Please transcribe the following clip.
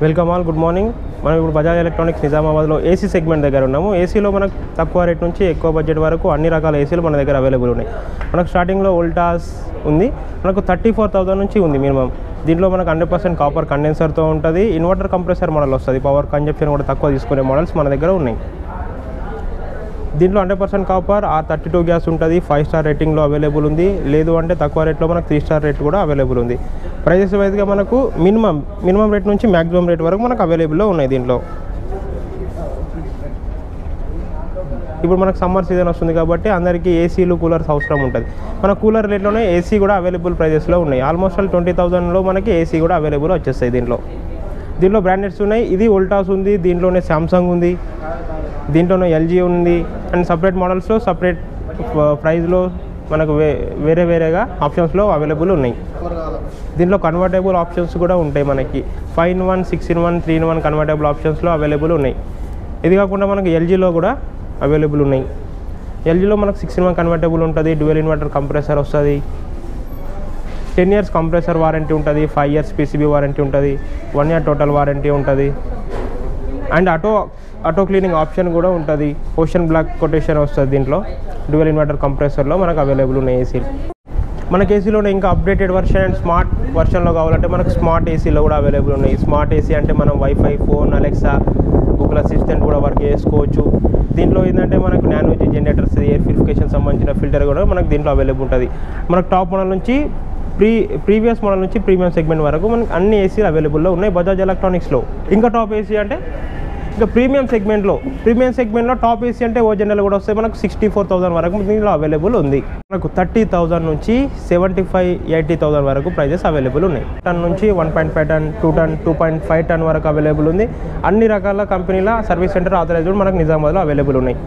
Welcome all, good morning. మనం ఇప్పుడు Bajaj electronics నిజామాబాద్లో ఏసీ సెగ్మెంట్ దగ్గర ఉన్నాము. ఏసీలో మనకు తక్కువ రేట్ నుంచి ఎక్కువ బడ్జెట్ వరకు అన్ని రకాల ఏసీలు మన దగ్గర అవైలబుల్ ఉన్నాయి. మనకు స్టార్టింగ్లో వోల్టాస్ ఉంది, మనకు 34,000 నుంచి ఉంది మినిమం. దీంట్లో మనకు 100% కాపర్ కండెన్సర్తో ఉంటుంది. ఇన్వర్టర్ కంప్రెసర్ మోడల్ వస్తుంది, పవర్ కన్జంప్షన్ కూడా తక్కువ తీసుకునే మోడల్స్ మన దగ్గర ఉన్నాయి. దీంట్లో 100% కాపర్, R32 గ్యాస్ ఉంటుంది. 5 స్టార్ రేటింగ్లో అవైలబుల్ ఉంది. లేదు అంటే తక్కువ రేట్లో మనకు 3 స్టార్ రేట్ కూడా అవైలబుల్ ఉంది. ప్రైజెస్ వైజ్గా మనకు మినిమం రేట్ నుంచి మ్యాక్సిమం రేట్ వరకు మనకు అవైలబుల్లో ఉన్నాయి. దీంట్లో ఇప్పుడు మనకు సమ్మర్ సీజన్ వస్తుంది కాబట్టి అందరికీ ఏసీలు కూలర్స్ అవసరం ఉంటుంది. మన కూలర్ రేట్లోనే ఏసీ కూడా అవైలబుల్ ప్రైజెస్లో ఉన్నాయి. ఆల్మోస్ట్ 20,000లో మనకి ఏసీ కూడా అవైలబుల్ వచ్చేస్తాయి. దీంట్లో బ్రాండెడ్స్ ఉన్నాయి. ఇది వోల్టాస్ ఉంది, దీంట్లోనే సామ్సంగ్ ఉంది, దీంట్లోనే ఎల్జీ ఉంది. అండ్ సపరేట్ మోడల్స్లో సపరేట్ ప్రైస్లో మనకు వేరేగా ఆప్షన్స్లో అవైలబుల్ ఉన్నాయి. దీంట్లో కన్వర్టబుల్ ఆప్షన్స్ కూడా ఉంటాయి. మనకి 5-in-1, 6-in-1, 3-in-1 కన్వర్టబుల్ ఆప్షన్స్లో అవైలబుల్ ఉన్నాయి. ఇది కాకుండా మనకు ఎల్జీలో కూడా అవైలబుల్ ఉన్నాయి. ఎల్జీలో మనకు 6-in-1 కన్వర్టబుల్ ఉంటుంది. డ్యూయల్ ఇన్వర్టర్ కంప్రెసర్ వస్తుంది. 10 years కంప్రెసర్ వారంటీ ఉంటుంది. 5 years PCB వారంటీ ఉంటుంది. 1 year టోటల్ వారంటీ ఉంటుంది. అండ్ ఆటో క్లీనింగ్ ఆప్షన్ కూడా ఉంటుంది. ఓషన్ బ్లాక్ కొటేషన్ వస్తుంది. దీంట్లో డ్యూయల్ ఇన్వర్టర్ కంప్రెసర్లో మనకు అవైలబుల్ ఉన్నాయి ఏసీలు. మనకి ఏసీలోనే ఇంకా అప్డేటెడ్ వర్షన్ అండ్ స్మార్ట్ వర్షన్లో కావాలంటే మనకు స్మార్ట్ ఏసీలో కూడా అవైలబుల్ ఉన్నాయి. స్మార్ట్ ఏసీ అంటే మనం wifi, phone, Alexa, Google assistant కూడా వర్క్ చేసుకోవచ్చు. దీంట్లో ఏంటంటే మనకు నానోజీ జనరేటర్స్, ఎయిర్ ప్యూరిఫికేషన్ సంబంధించిన ఫిల్టర్ కూడా మనకు దీంట్లో అవైలబుల్ ఉంటుంది. మనకు టాప్ మోడల్ నుంచి ప్రీవియస్ మోడల్ నుంచి ప్రీమియం సెగ్మెంట్ వరకు మనకు అన్ని ఏసీలు అవైలబుల్లో ఉన్నాయి బజాజ్ ఎలక్ట్రానిక్స్లో. ఇంకా టాప్ ఏసీ అంటే ఇంకా ప్రీమియం సెగ్మెంట్లో టాప్ ఏసీ అంటే ఓ జనరల్ కూడా వస్తాయి. మనకు 64,000 వరకు దీనిలో అవైలబుల్ ఉంది. మనకు 30,000 నుంచి 75,000-80,000 వరకు ప్రైజెస్ అవైలబుల్ ఉన్నాయి. టన్ నుంచి 1.5 టన్, 2 టన్, 2.5 టన్ వరకు అవైలబుల్ ఉంది. అన్ని రకాల కంపెనీల సర్వీస్ సెంటర్ ఆథరైజ్డ్ మనకు నిజామాబాద్లో అవైలబుల్ ఉన్నాయి.